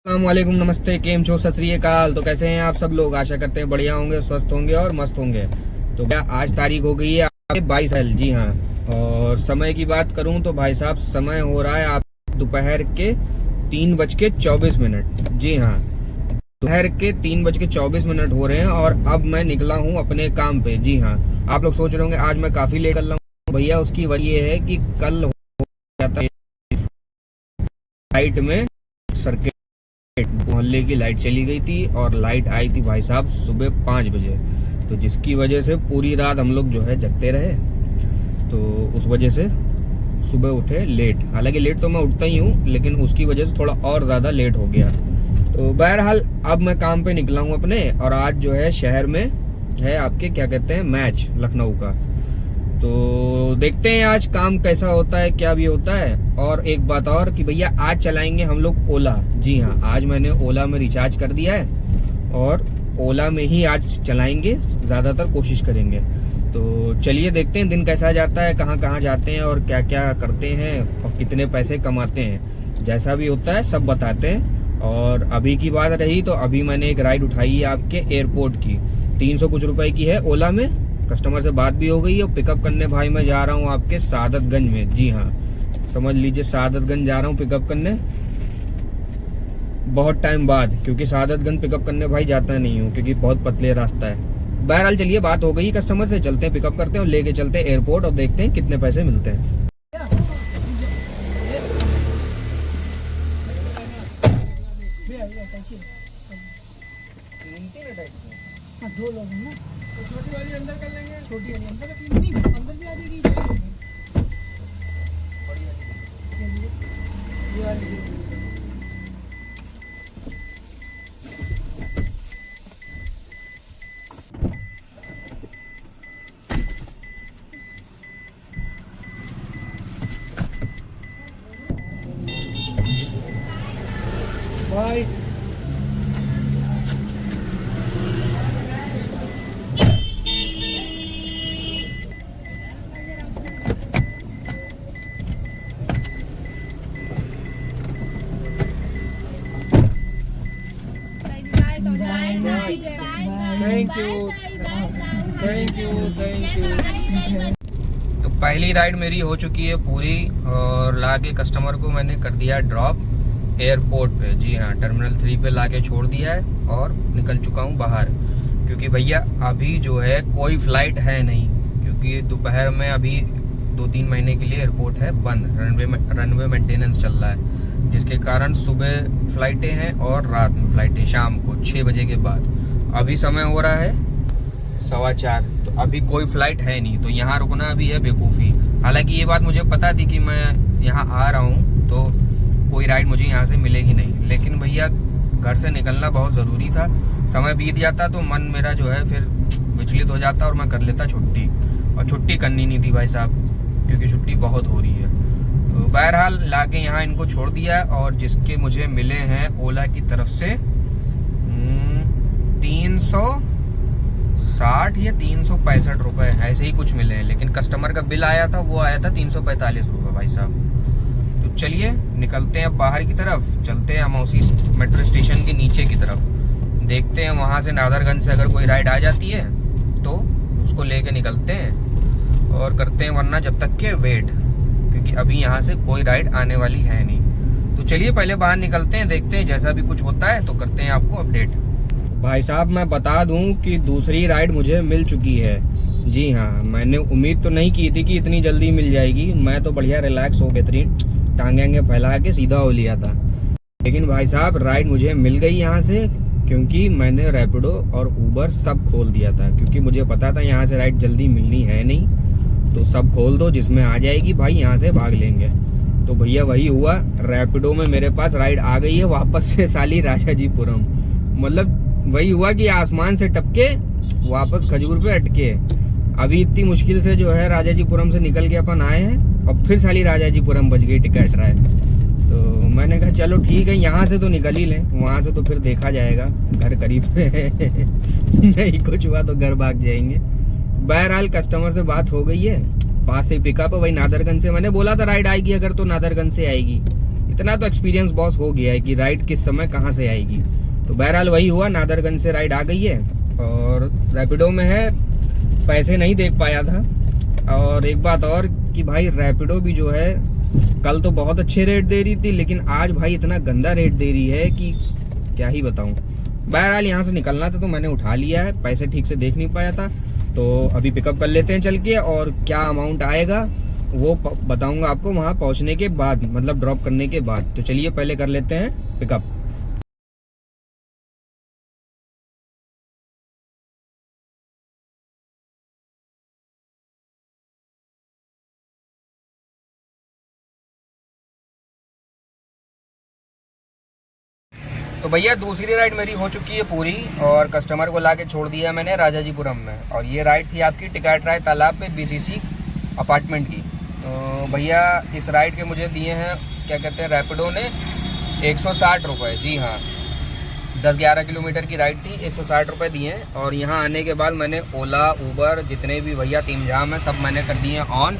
अस्सलामुअलैकुम, नमस्ते, केम छो, सत श्री अकाल। तो कैसे हैं आप सब लोग? आशा करते हैं बढ़िया होंगे, स्वस्थ होंगे और मस्त होंगे। तो क्या आज तारीख हो गई है 22 अप्रैल। जी हाँ। और समय की बात करूं तो भाई साहब समय हो रहा है आप दोपहर के 3:24। जी हाँ, दोपहर के 3:24 हो रहे हैं और अब मैं निकला हूँ अपने काम पे। जी हाँ, आप लोग सोच रहे होंगे आज मैं काफी लेट कर रहा हूँ। भैया उसकी वजह ये है कि कल हो जाता है लाइट में सर्किट, मोहल्ले की लाइट चली गई थी और लाइट आई थी भाई साहब सुबह 5 बजे। तो जिसकी वजह से पूरी रात हम लोग जो है जगते रहे। तो उस वजह से सुबह उठे लेट। हालांकि लेट तो मैं उठता ही हूँ, लेकिन उसकी वजह से थोड़ा और ज़्यादा लेट हो गया। तो बहरहाल अब मैं काम पे निकला हूँ अपने, और आज जो है शहर में है आपके क्या कहते हैं मैच लखनऊ का। तो देखते हैं आज काम कैसा होता है, क्या भी होता है। और एक बात और कि भैया आज चलाएंगे हम लोग ओला। जी हाँ, आज मैंने ओला में रिचार्ज कर दिया है और ओला में ही आज चलाएंगे, ज़्यादातर कोशिश करेंगे। तो चलिए देखते हैं दिन कैसा जाता है, कहाँ कहाँ जाते हैं और क्या क्या करते हैं और कितने पैसे कमाते हैं। जैसा भी होता है सब बताते हैं। और अभी की बात रही तो अभी मैंने एक राइड उठाई है आपके एयरपोर्ट की, 300 कुछ रुपए की है ओला में। कस्टमर से बात भी हो गई है और पिकअप करने भाई मैं जा रहा हूँ आपके सादतगंज में। जी हाँ, समझ लीजिए सादतगंज जा रहा हूँ पिकअप करने बहुत टाइम बाद, क्योंकि सादतगंज पिकअप करने भाई जाता नहीं हूँ क्योंकि बहुत पतले रास्ता है। बहरहाल चलिए बात हो गई कस्टमर से, चलते हैं पिकअप करते हैं और लेके चलते हैं एयरपोर्ट और देखते हैं कितने पैसे मिलते हैं। हाँ, 2 लोग हैं ना, तो छोटी वाली अंदर कर लेंगे, छोटी वाली अंदर रख लेंगे। नहीं, अंदर भी आ जाएगी ये वाली। भाई thank you, thank you, thank you. तो पहली राइड मेरी हो चुकी है पूरी और लाके कस्टमर को मैंने कर दिया ड्रॉप एयरपोर्ट पे। जी हाँ, टर्मिनल 3 पे लाके छोड़ दिया है और निकल चुका हूँ बाहर, क्योंकि भैया अभी जो है कोई फ्लाइट है नहीं, क्योंकि दोपहर में अभी 2-3 महीने के लिए एयरपोर्ट है बंद, रनवे मेंटेनेंस चल रहा है, जिसके कारण सुबह फ्लाइटें हैं और रात में फ्लाइटें शाम को 6 बजे के बाद। अभी समय हो रहा है 4:15, तो अभी कोई फ्लाइट है नहीं, तो यहाँ रुकना भी है बेवकूफ़ी। हालांकि ये बात मुझे पता थी कि मैं यहाँ आ रहा हूँ तो कोई राइड मुझे यहाँ से मिलेगी नहीं, लेकिन भैया घर से निकलना बहुत ज़रूरी था। समय बीत जाता तो मन मेरा जो है फिर विचलित हो जाता और मैं कर लेता छुट्टी, और छुट्टी करनी नहीं थी भाई साहब, क्योंकि छुट्टी बहुत हो रही है। तो बहरहाल लाके यहाँ इनको छोड़ दिया और जिसके मुझे मिले हैं ओला की तरफ से 360 या 365 रुपए ऐसे ही कुछ मिले हैं, लेकिन कस्टमर का बिल आया था वो आया था 345 रुपये भाई साहब। तो चलिए निकलते हैं अब बाहर की तरफ, चलते हैं हम उसी मेट्रो स्टेशन के नीचे की तरफ, देखते हैं वहाँ से नादरगंज से अगर कोई राइड आ जाती है तो उसको लेके निकलते हैं और करते हैं, वरना जब तक के वेट, क्योंकि अभी यहाँ से कोई राइड आने वाली है नहीं। तो चलिए पहले बाहर निकलते हैं, देखते हैं जैसा भी कुछ होता है तो करते हैं आपको अपडेट। भाई साहब मैं बता दूं कि दूसरी राइड मुझे मिल चुकी है। जी हाँ, मैंने उम्मीद तो नहीं की थी कि इतनी जल्दी मिल जाएगी। मैं तो बढ़िया रिलैक्स हो गए थे, टांगे फैला के सीधा हो लिया था, लेकिन भाई साहब राइड मुझे मिल गई यहाँ से, क्योंकि मैंने रैपिडो और ऊबर सब खोल दिया था, क्योंकि मुझे पता था यहाँ से राइड जल्दी मिलनी है नहीं। तो सब खोल दो, जिसमें आ जाएगी भाई यहाँ से भाग लेंगे। तो भैया वही हुआ, रैपिडो में मेरे पास राइड आ गई है वापस से साली राजाजीपुरम। मतलब वही हुआ कि आसमान से टपके वापस खजूर पे अटके। अभी इतनी मुश्किल से जो है राजाजीपुरम से निकल के अपन आए हैं और फिर साली राजाजीपुरम बच गई टिकट राय। तो मैंने कहा चलो ठीक है, यहाँ से तो निकल ही लें, वहाँ से तो फिर देखा जाएगा, घर करीब है नहीं कुछ हुआ तो घर भाग जाएंगे। बहरहाल कस्टमर से बात हो गई है, पास से पिकअप है भाई नादरगंज से। मैंने बोला था राइड आएगी अगर तो नादरगंज से आएगी, इतना तो एक्सपीरियंस बॉस हो गया है कि राइड किस समय कहाँ से आएगी। तो बहरहाल वही हुआ, नादरगंज से राइड आ गई है और रैपिडो में है, पैसे नहीं दे पाया था। और एक बात और कि भाई रैपिडो भी जो है कल तो बहुत अच्छे रेट दे रही थी, लेकिन आज भाई इतना गंदा रेट दे रही है कि क्या ही बताऊं। बहरहाल यहाँ से निकलना था तो मैंने उठा लिया है, पैसे ठीक से देख नहीं पाया था। तो अभी पिकअप कर लेते हैं चल के, और क्या अमाउंट आएगा वो बताऊंगा आपको वहाँ पहुँचने के बाद, मतलब ड्रॉप करने के बाद। तो चलिए पहले कर लेते हैं पिकअप। तो भैया दूसरी राइड मेरी हो चुकी है पूरी, और कस्टमर को लाके छोड़ दिया मैंने राजाजीपुरम में। और ये राइड थी आपकी टिकाट्राय तालाब पे बीसीसी अपार्टमेंट की। तो भैया इस राइड के मुझे दिए हैं, क्या कहते हैं, रैपिडो ने 160 रुपये। जी हाँ, 10-11 किलोमीटर की राइड थी, 160 रुपये दिए हैं। और यहाँ आने के बाद मैंने ओला ऊबर जितने भी भैया तीन जाम है सब मैंने कर दिए हैं ऑन,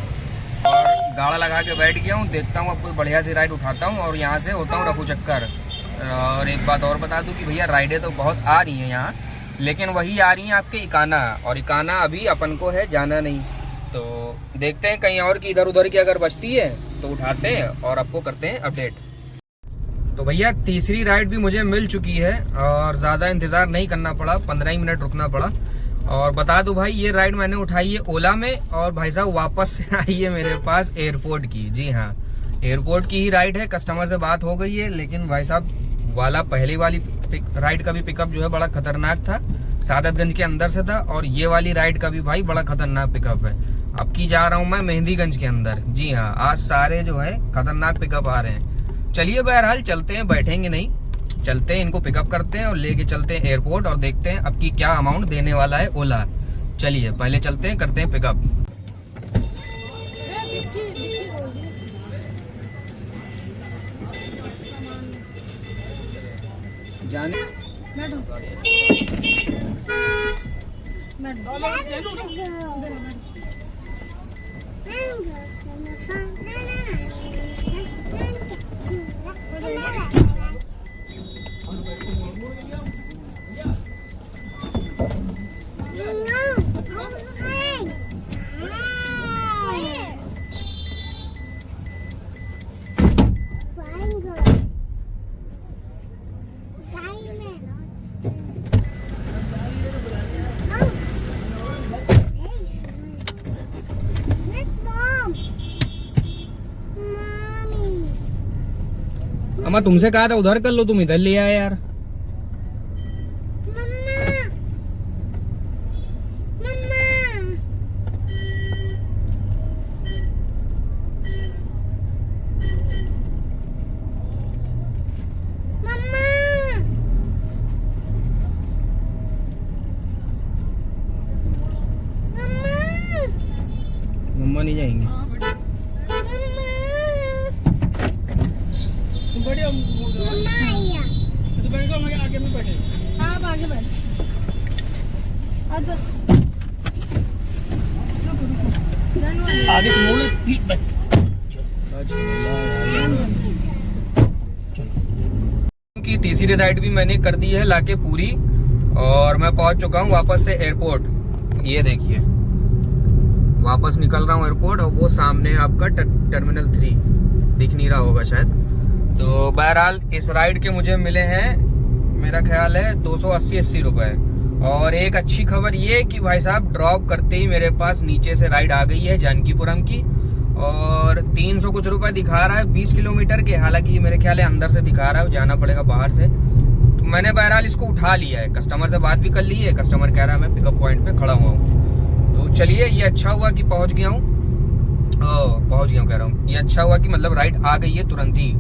और गाड़ा लगा के बैठ गया हूँ। देखता हूँ अब कोई बढ़िया सी राइड उठाता हूँ और यहाँ से होता हूँ रफू चक्कर। और एक बात और बता दूं कि भैया राइडें तो बहुत आ रही हैं यहाँ, लेकिन वही आ रही हैं आपके इकाना, और इकाना अभी अपन को है जाना नहीं। तो देखते हैं कहीं और की इधर उधर की अगर बचती है तो उठाते हैं और आपको करते हैं अपडेट। तो भैया तीसरी राइड भी मुझे मिल चुकी है और ज़्यादा इंतज़ार नहीं करना पड़ा, 15 ही मिनट रुकना पड़ा। और बता दूं भाई ये राइड मैंने उठाई है ओला में, और भाई साहब वापस से आई है मेरे पास एयरपोर्ट की। जी हाँ, एयरपोर्ट की ही राइड है। कस्टमर से बात हो गई है, लेकिन भाई साहब वाला पहली वाली राइड का भी पिकअप जो है बड़ा खतरनाक था, सादतगंज के अंदर से था, और ये वाली राइड का भी भाई बड़ा खतरनाक पिकअप है। अब की जा रहा हूँ मैं मेहंदीगंज के अंदर। जी हाँ, आज सारे जो है खतरनाक पिकअप आ रहे हैं। चलिए बहरहाल चलते हैं, बैठेंगे नहीं, चलते हैं, इनको पिकअप करते हैं और लेके चलते हैं एयरपोर्ट, और देखते हैं अब की क्या अमाउंट देने वाला है ओला। चलिए पहले चलते हैं, करते हैं पिकअप। जाने अम्मा तुमसे कहा था उधर कर लो, तुम इधर ले आए यार। मम्मा नहीं जाएंगे। आगे में बैठे। हाँ आप आगे बैठ। आगे की तीसरी राइड भी मैंने कर दी है लाके पूरी, और मैं पहुंच चुका हूं वापस से एयरपोर्ट। ये देखिए वापस निकल रहा हूं एयरपोर्ट, और वो सामने आपका टर्मिनल 3 दिख नहीं रहा होगा शायद। तो बहरहाल इस राइड के मुझे मिले हैं मेरा ख्याल है 280-80 रुपए। और एक अच्छी खबर ये कि भाई साहब ड्रॉप करते ही मेरे पास नीचे से राइड आ गई है जानकीपुरम की, और 300 कुछ रुपए दिखा रहा है 20 किलोमीटर के। हालांकि मेरे ख्याल है अंदर से दिखा रहा है, जाना पड़ेगा बाहर से। तो मैंने बहरहाल इसको उठा लिया है, कस्टमर से बात भी कर ली है, कस्टमर कह रहा है मैं पिकअप पॉइंट पे खड़ा हुआ हूँ। तो चलिए ये अच्छा हुआ कि पहुंच गया हूँ, कह रहा हूँ, ये अच्छा हुआ कि मतलब राइड आ गई है तुरंत ही।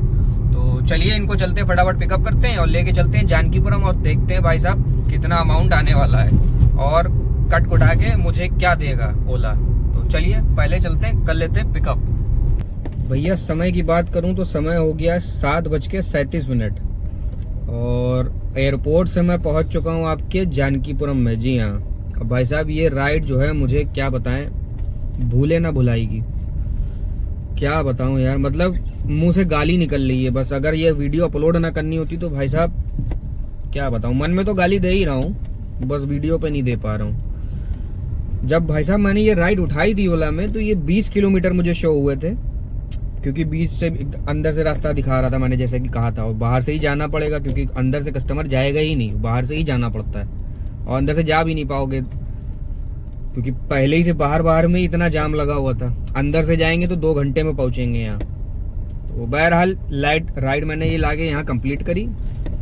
तो चलिए इनको चलते फटाफट पिकअप करते हैं और लेके चलते हैं जानकीपुरम, और देखते हैं भाई साहब कितना अमाउंट आने वाला है और कट कुटा के मुझे क्या देगा ओला। तो चलिए पहले चलते हैं, कर लेते हैं पिकअप। भैया समय की बात करूं तो समय हो गया 7:37 और एयरपोर्ट से मैं पहुंच चुका हूं आपके जानकीपुरम में। जी हाँ, अब भाई साहब ये राइड जो है मुझे क्या बताएं, भूले ना भुलाएगी। क्या बताऊं यार, मतलब मुंह से गाली निकल रही है बस। अगर ये वीडियो अपलोड ना करनी होती तो भाई साहब क्या बताऊं, मन में तो गाली दे ही रहा हूँ, बस वीडियो पे नहीं दे पा रहा हूँ। जब भाई साहब मैंने ये राइड उठाई थी ओला में, तो ये 20 किलोमीटर मुझे शो हुए थे, क्योंकि बीच से अंदर से रास्ता दिखा रहा था मैंने, जैसे कि कहा था। और बाहर से ही जाना पड़ेगा, क्योंकि अंदर से कस्टमर जाएगा ही नहीं, बाहर से ही जाना पड़ता है। और अंदर से जा भी नहीं पाओगे, क्योंकि पहले ही से बाहर में इतना जाम लगा हुआ था। अंदर से जाएंगे तो 2 घंटे में पहुंचेंगे यहाँ। तो बहरहाल राइड मैंने ये लाके यहाँ कंप्लीट करी,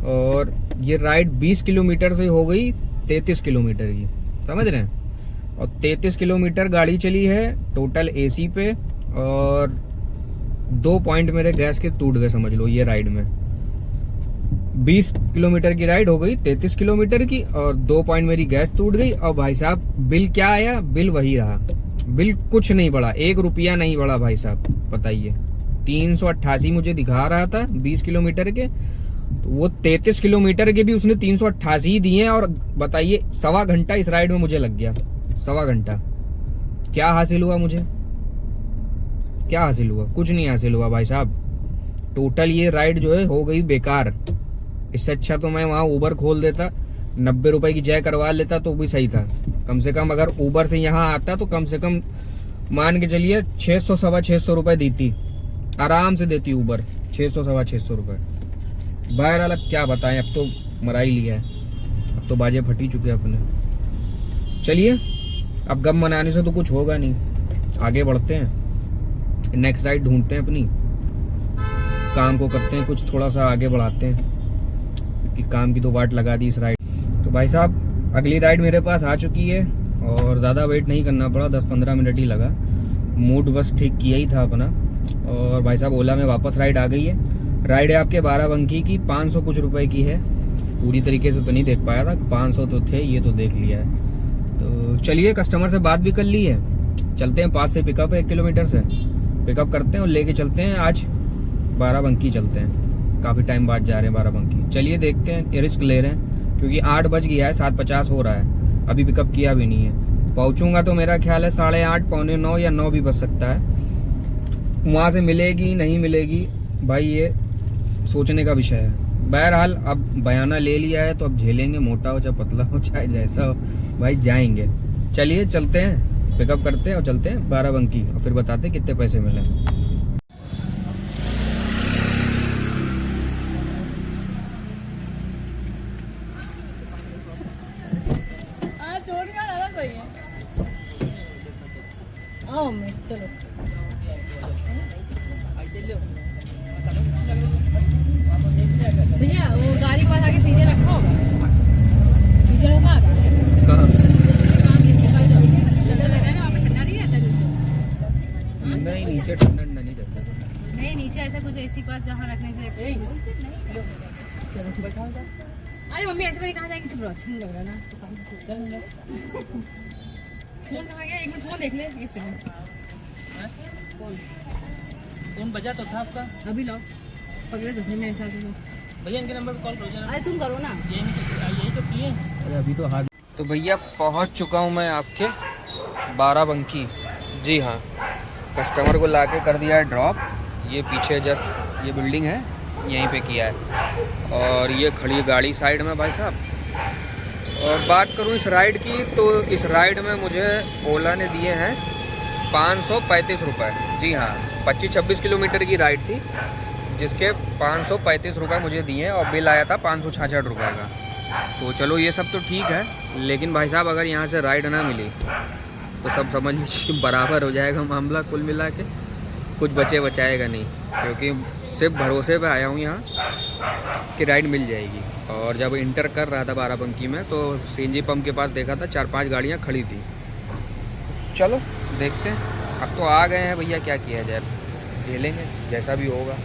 और ये राइड 20 किलोमीटर से हो गई 33 किलोमीटर की, समझ रहे हैं। और 33 किलोमीटर गाड़ी चली है टोटल एसी पे, और 2 पॉइंट मेरे गैस के टूट गए, समझ लो ये राइड में। 20 किलोमीटर की राइड हो गई 33 किलोमीटर की, और 2 पॉइंट मेरी गैस टूट गई। और भाई साहब बिल क्या आया, बिल वही रहा, बिल कुछ नहीं बढ़ा, 1 रुपया नहीं बढ़ा भाई साहब, बताइए। 388 मुझे दिखा रहा था 20 किलोमीटर के, तो वो 33 किलोमीटर के भी उसने 388 दिए। और बताइए 1.25 घंटा इस राइड में मुझे लग गया, 1.25 घंटा। क्या हासिल हुआ मुझे, क्या हासिल हुआ? कुछ नहीं हासिल हुआ भाई साहब। टोटल ये राइड जो है हो गई बेकार। इससे अच्छा तो मैं वहाँ ऊबर खोल देता, 90 रुपए की जय करवा लेता तो भी सही था। कम से कम अगर ऊबर से यहाँ आता तो कम से कम मान के चलिए 600 सवा 600 रुपए देती, आराम से देती ऊबर, 600 सवा 600 रुपए। बहरहाल अब क्या बताएं, अब तो मरा ही लिया है, अब तो बाजे फटी चुके अपने। चलिए अब गम मनाने से तो कुछ होगा नहीं, आगे बढ़ते हैं, नेक्स्ट राइड ढूंढते हैं, अपनी काम को करते हैं, कुछ थोड़ा सा आगे बढ़ाते हैं, क्योंकि काम की तो वाट लगा दी इस राइड। तो भाई साहब अगली राइड मेरे पास आ चुकी है, और ज़्यादा वेट नहीं करना पड़ा, 10-15 मिनट ही लगा। मूड बस ठीक किया ही था अपना। और भाई साहब ओला में वापस राइड आ गई है। राइड है आपके बाराबंकी की, 500 कुछ रुपए की है। पूरी तरीके से तो नहीं देख पाया था, 500 तो थे, ये तो देख लिया है। तो चलिए कस्टमर से बात भी कर ली है, चलते हैं। पास से पिकअप है, 1 किलोमीटर से पिकअप करते हैं और लेके चलते हैं। आज बाराबंकी चलते हैं, काफ़ी टाइम बाद जा रहे हैं बाराबंकी। चलिए देखते हैं, ये रिस्क ले रहे हैं, क्योंकि 8 बज गया है, 7:50 हो रहा है, अभी पिकअप किया भी नहीं है। पहुंचूंगा तो मेरा ख्याल है 8:30, पौने 9 या 9 भी बज सकता है। वहाँ से मिलेगी नहीं मिलेगी भाई, ये सोचने का विषय है। बहरहाल अब बयाना ले लिया है तो अब झेलेंगे, मोटा हो चाहे पतला हो चाहे जैसा हो, भाई जाएंगे। चलिए चलते हैं, पिकअप करते हैं और चलते हैं बाराबंकी, और फिर बताते हैं कितने पैसे मिले। छोड़ के आना सही है। आओ मैं चलो। भैया वो गाड़ी के पास आगे फ्रीजर रखा होगा, फ्रीजर होगा आगे कहाँ? ठंडा नहीं रहता नहीं, नीचे ठंडा नहीं रहता। नहीं, नीचे ऐसा कुछ एसी पास जहाँ रखने से। चलो ठीक है। अरे मम्मी ऐसे वाली कहाँ जाएंगी, तो अच्छा नहीं लग रहा ना। फोन कहाँ गया, 1 मिनट फोन देख ले, 1 सेकंड। फोन बजा तो था आपका, अभी लाओ, पकड़े तो मेरे साथ में। भैया इनके नंबर पे कॉल करो जरा। अरे तुम करो ना, यही तो किए। अरे अभी तो हाथ। तो भैया पहुंच चुका हूं मैं आपके बाराबंकी। जी हाँ, कस्टमर को लाके कर दिया है ड्रॉप। ये पीछे जस्ट ये बिल्डिंग है, यहीं पे किया है, और ये खड़ी गाड़ी साइड में भाई साहब। और बात करूं इस राइड की, तो इस राइड में मुझे ओला ने दिए हैं 535 रुपये। जी हाँ, 25-26 किलोमीटर की राइड थी, जिसके 535 रुपये मुझे दिए, और बिल आया था 566 रुपये का। तो चलो ये सब तो ठीक है, लेकिन भाई साहब अगर यहाँ से राइड ना मिली तो सब समझ लीजिए बराबर हो जाएगा मामला, कुल मिला के कुछ बचे बचाएगा नहीं, क्योंकि सिर्फ भरोसे पे आया हूँ यहाँ कि राइड मिल जाएगी। और जब इंटर कर रहा था बाराबंकी में, तो सीएनजी पंप के पास देखा था 4-5 गाड़ियाँ खड़ी थी। चलो देखते हैं, अब तो आ गए हैं भैया, क्या किया जाए, झेलेंगे जैसा भी होगा।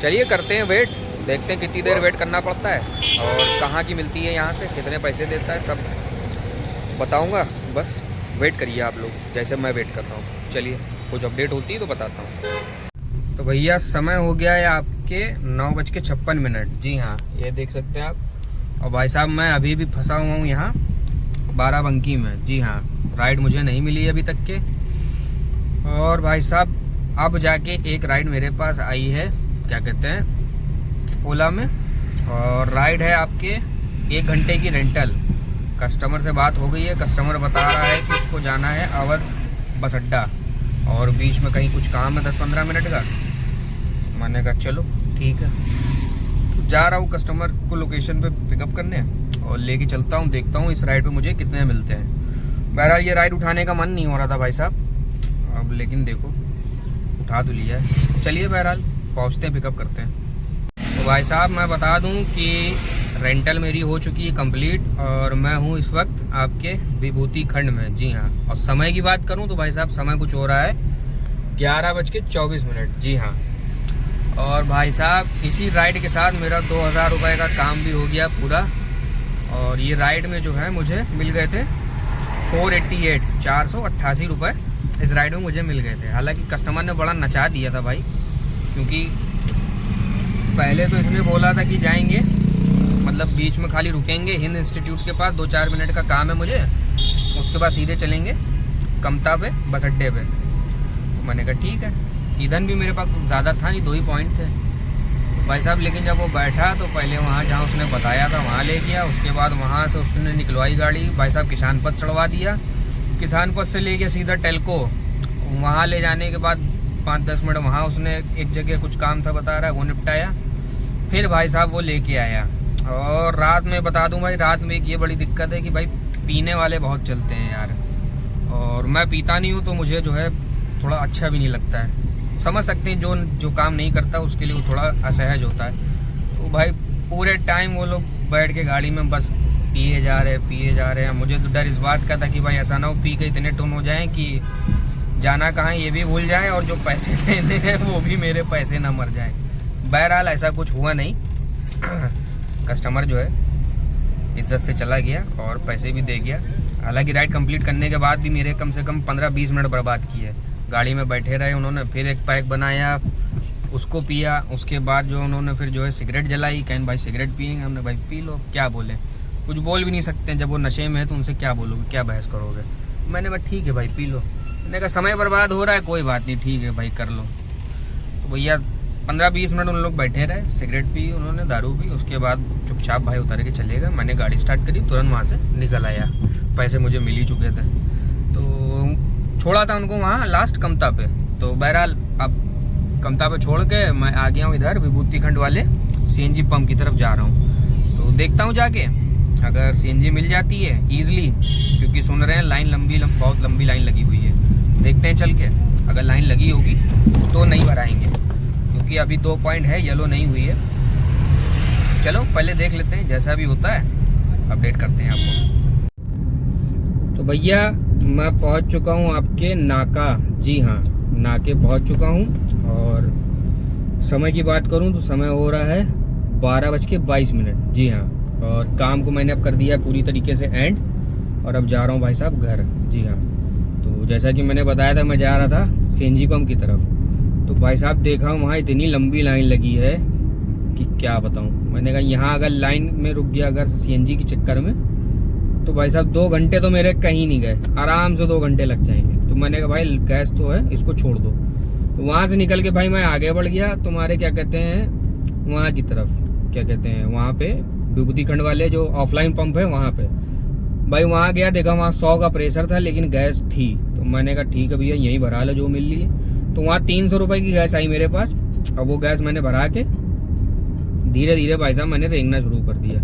चलिए करते हैं वेट, देखते हैं कितनी देर वेट करना पड़ता है, और कहाँ की मिलती है, यहाँ से कितने पैसे देता है, सब बताऊँगा। बस वेट करिए आप लोग, जैसे मैं वेट कर रहा हूँ। चलिए कुछ अपडेट होती है तो बताता हूँ। तो भैया समय हो गया है आपके 9:56। जी हाँ, ये देख सकते हैं आप। और भाई साहब मैं अभी भी फंसा हुआ हूँ यहाँ बाराबंकी में। जी हाँ, राइड मुझे नहीं मिली अभी तक के। और भाई साहब अब जाके एक राइड मेरे पास आई है, क्या कहते हैं, ओला में, और राइड है आपके 1 घंटे की रेंटल। कस्टमर से बात हो गई है, कस्टमर बता रहा है कि उसको जाना है अवध बस अड्डा और बीच में कहीं कुछ काम है 10-15 मिनट का। मैंने कहा चलो ठीक है, तो जा रहा हूँ कस्टमर को लोकेशन पे पिकअप करने और लेके चलता हूँ, देखता हूँ इस राइड पे मुझे कितने मिलते हैं। बहरहाल ये राइड उठाने का मन नहीं हो रहा था भाई साहब, अब लेकिन देखो उठा तो लिया है। चलिए बहरहाल पहुँचते हैं, पिकअप करते हैं। तो भाई साहब मैं बता दूं कि रेंटल मेरी हो चुकी है कंप्लीट और मैं हूं इस वक्त आपके विभूति खंड में। जी हाँ, और समय की बात करूं तो भाई साहब समय कुछ हो रहा है 11:24। जी हाँ, और भाई साहब इसी राइड के साथ मेरा 2000 रुपये का काम भी हो गया पूरा। और ये राइड में जो है मुझे मिल गए थे 488 रुपये इस राइड में मुझे मिल गए थे। हालांकि कस्टमर ने बड़ा नचा दिया था भाई, क्योंकि पहले तो इसने बोला था कि जाएंगे, मतलब बीच में खाली रुकेंगे हिंद इंस्टीट्यूट के पास, 2-4 मिनट का काम है मुझे, उसके बाद सीधे चलेंगे कमता पे बस अड्डे पे। तो मैंने कहा ठीक है, ईंधन भी मेरे पास ज़्यादा था नहीं, 2 ही पॉइंट थे भाई साहब। लेकिन जब वो बैठा तो पहले वहाँ जहाँ उसने बताया था वहाँ ले गया, उसके बाद वहाँ से उसने निकलवाई गाड़ी भाई साहब, किसान पथ चढ़वा दिया, किसान पथ से ले गया सीधा टेल्को। वहाँ ले जाने के बाद 5-10 मिनट वहाँ उसने एक जगह कुछ काम था बता रहा है वो निपटाया, फिर भाई साहब वो लेके आया। और रात में बता दूं भाई, रात में एक ये बड़ी दिक्कत है कि भाई पीने वाले बहुत चलते हैं यार, और मैं पीता नहीं हूँ तो मुझे जो है थोड़ा अच्छा भी नहीं लगता है। समझ सकते हैं जो काम नहीं करता उसके लिए वो थोड़ा असहज होता है। तो भाई पूरे टाइम वो लोग बैठ के गाड़ी में बस पिए जा रहे हैं। मुझे तो डर इस बात का था कि भाई ऐसा ना हो पी के इतने टोन हो जाएं कि जाना कहाँ ये भी भूल जाए और जो पैसे देने हैं वो भी मेरे पैसे ना मर जाएं। बहरहाल ऐसा कुछ हुआ नहीं। कस्टमर जो है इज्जत से चला गया और पैसे भी दे गया। हालांकि राइड कंप्लीट करने के बाद भी मेरे कम से कम 15-20 मिनट बर्बाद किए। गाड़ी में बैठे रहे उन्होंने, फिर एक पैक बनाया उसको पिया, उसके बाद जो उन्होंने फिर जो है सिगरेट जलाई। कहें भाई सिगरेट पियेंगे, हमने भाई पी लो, क्या बोले, कुछ बोल भी नहीं सकते जब वो नशे में है तो उनसे क्या बोलोगे, क्या बहस करोगे। मैंने कहा ठीक है भाई पी लो। मैंने कहा समय बर्बाद हो रहा है, कोई बात नहीं, ठीक है भाई कर लो। तो भैया 15-20 मिनट उन लोग बैठे रहे, सिगरेट पी उन्होंने, दारू पी, उसके बाद चुपचाप भाई उतर के चले गए। मैंने गाड़ी स्टार्ट करी, तुरंत वहाँ से निकल आया, पैसे मुझे मिल ही चुके थे। तो छोड़ा था उनको वहाँ लास्ट कमता पे। तो बहरहाल अब कमता पे छोड़ के मैं आ गया हूँ इधर विभूति खंड वाले CNG पंप की तरफ जा रहा हूँ। तो देखता हूँ जाके अगर CNG मिल जाती है ईजिली, क्योंकि सुन रहे हैं लाइन बहुत लंबी लाइन लगी हुई है। देखते हैं चल के, अगर लाइन लगी होगी तो नहीं भराएंगे, क्योंकि अभी 2 पॉइंट है, येलो नहीं हुई है। चलो पहले देख लेते हैं, जैसा भी होता है अपडेट करते हैं आपको। तो भैया मैं पहुंच चुका हूं आपके नाका। जी हाँ, नाके पहुंच चुका हूं। और समय की बात करूं तो समय हो रहा है 12:22। जी हाँ, और काम को मैंने अब कर दिया पूरी तरीके से एंड, और अब जा रहा हूं भाई साहब घर। जी हाँ, तो जैसा कि मैंने बताया था मैं जा रहा था CNG पंप की तरफ। तो भाई साहब देखा वहाँ इतनी लंबी लाइन लगी है कि क्या बताऊँ। मैंने कहा यहाँ अगर लाइन में रुक गया अगर CNG के चक्कर में तो भाई साहब 2 घंटे तो मेरे कहीं नहीं गए, आराम से 2 घंटे लग जाएंगे। तो मैंने कहा भाई गैस तो है, इसको छोड़ दो। तो वहाँ से निकल के भाई मैं आगे बढ़ गया तुम्हारे क्या कहते हैं वहाँ की तरफ, क्या कहते हैं वहाँ पे विभूति खंड वाले जो ऑफलाइन पंप है वहाँ पे। भाई वहाँ गया, देखा वहाँ 100 का प्रेशर था लेकिन गैस थी। तो मैंने कहा ठीक है भैया यहीं भरा लो जो मिल रही है। तो वहाँ 300 रुपये की गैस आई मेरे पास, और वो गैस मैंने भरा के धीरे धीरे भाई साहब मैंने रेंगना शुरू कर दिया।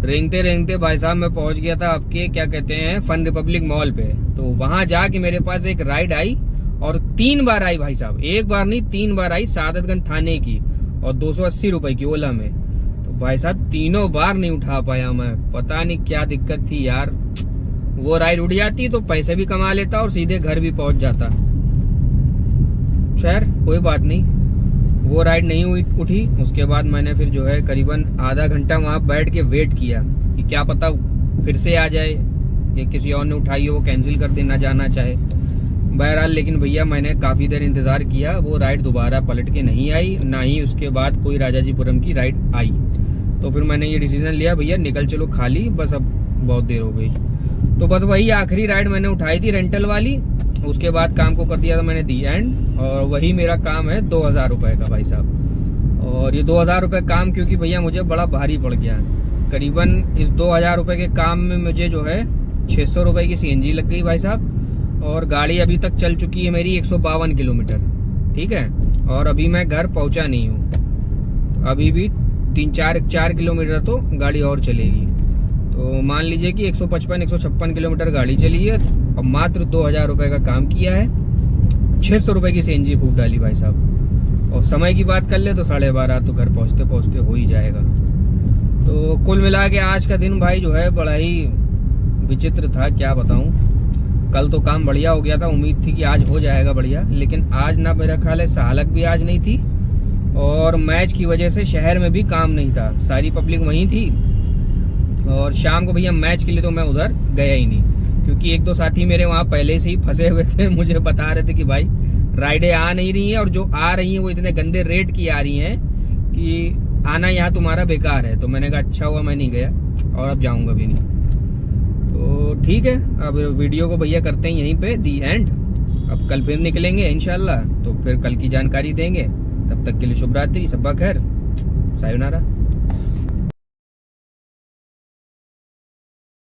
रेंगते रेंगते भाई साहब मैं पहुँच गया था आपके क्या कहते हैं फन रिपब्लिक मॉल पे। तो वहाँ जाके मेरे पास एक राइड आई, और 3 बार आई भाई साहब, 1 बार नहीं 3 बार आई, सादतगंज थाने की, और 280 रुपये की ओला में। तो भाई साहब तीनों बार नहीं उठा पाया मैं, पता नहीं क्या दिक्कत थी यार। वो राइड उड़ जाती तो पैसे भी कमा लेता और सीधे घर भी पहुंच जाता। खैर कोई बात नहीं, वो राइड नहीं उठी। उसके बाद मैंने फिर जो है करीबन आधा घंटा वहाँ बैठ के वेट किया कि क्या पता फिर से आ जाए, या किसी और ने उठाई हो वो कैंसिल कर दे, ना जाना चाहे। बहरहाल लेकिन भैया मैंने काफ़ी देर इंतज़ार किया, वो राइड दोबारा पलट के नहीं आई, ना ही उसके बाद कोई राजाजीपुरम की राइड आई। तो फिर मैंने ये डिसीजन लिया भैया निकल चलो खाली, बस अब बहुत देर हो गई। तो बस वही आखिरी राइड मैंने उठाई थी रेंटल वाली, उसके बाद काम को कर दिया था मैंने दी एंड, और वही मेरा काम है 2000 रुपये का भाई साहब। और ये 2000 रुपये काम क्योंकि भैया मुझे बड़ा भारी पड़ गया। करीबन इस 2000 रुपये के काम में मुझे जो है 600 रुपये की CNG लग गई भाई साहब। और गाड़ी अभी तक चल चुकी है मेरी 152 किलोमीटर, ठीक है। और अभी मैं घर पहुंचा नहीं हूँ, अभी भी 4 किलोमीटर तो गाड़ी और चलेगी। तो मान लीजिए कि 155 किलोमीटर गाड़ी चली है और मात्र 2000 रुपये का काम किया है, 600 रुपये की CNG फूक डाली भाई साहब। और समय की बात कर ले तो 12:30 तो घर पहुँचते पहुँचते हो ही जाएगा। तो कुल मिला के आज का दिन भाई जो है बड़ा ही विचित्र था, क्या बताऊं। कल तो काम बढ़िया हो गया था, उम्मीद थी कि आज हो जाएगा बढ़िया, लेकिन आज ना मेरा ख्याल है सालक भी आज नहीं थी, और मैच की वजह से शहर में भी काम नहीं था, सारी पब्लिक वहीं थी। और शाम को भैया मैच के लिए तो मैं उधर गया ही नहीं, क्योंकि 1-2 साथी मेरे वहाँ पहले से ही फंसे हुए थे, मुझे बता रहे थे कि भाई राइडें आ नहीं रही हैं, और जो आ रही हैं वो इतने गंदे रेट की आ रही हैं कि आना यहाँ तुम्हारा बेकार है। तो मैंने कहा अच्छा हुआ मैं नहीं गया, और अब जाऊँगा भी नहीं। तो ठीक है, अब वीडियो को भैया करते हैं यहीं पे दी एंड। अब कल फिर निकलेंगे इंशाल्लाह, तो फिर कल की जानकारी देंगे। तब तक के लिए शुभ रात्रि, सब्बा खैर, सायोनारा।